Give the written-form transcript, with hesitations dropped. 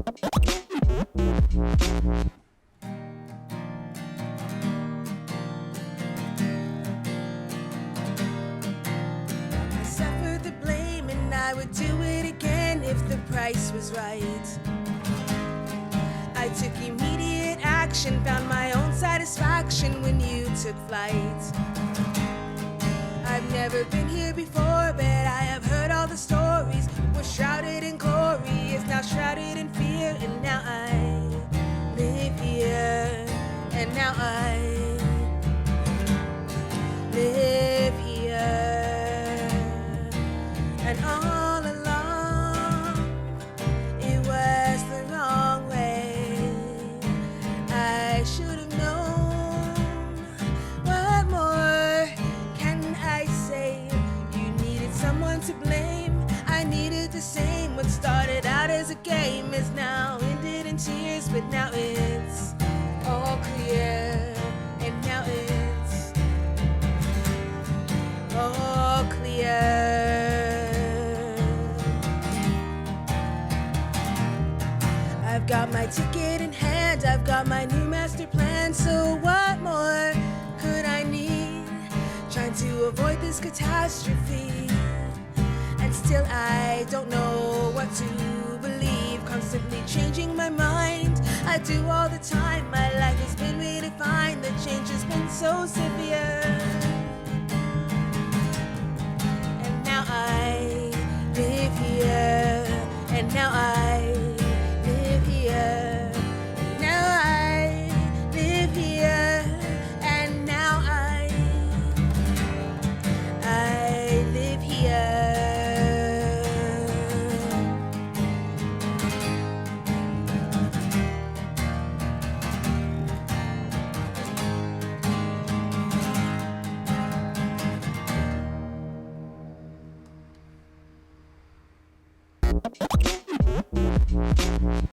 I suffered the blame and I would do it again if the price was right. I took immediate action, found my own satisfaction when you took flight. I've never been here before, but I have heard all the stories. We're shrouded in glory, is now shrouded in fear, and now I live here, and now I live here, and all along it was the wrong way. I should have known. What more can I say? You needed someone to blame. I needed the same. What started out as a game is now ended in tears, but now it's all clear, and now it's all clear. I've got my ticket in hand, I've got my new master plan. So what more could I need? Trying to avoid this catastrophe, and still I don't know what to believe. Constantly changing my mind, I do all the time. My life has been really fine, the change has been so severe. And now I live here, and now I live here, and now I live here, and now I live here.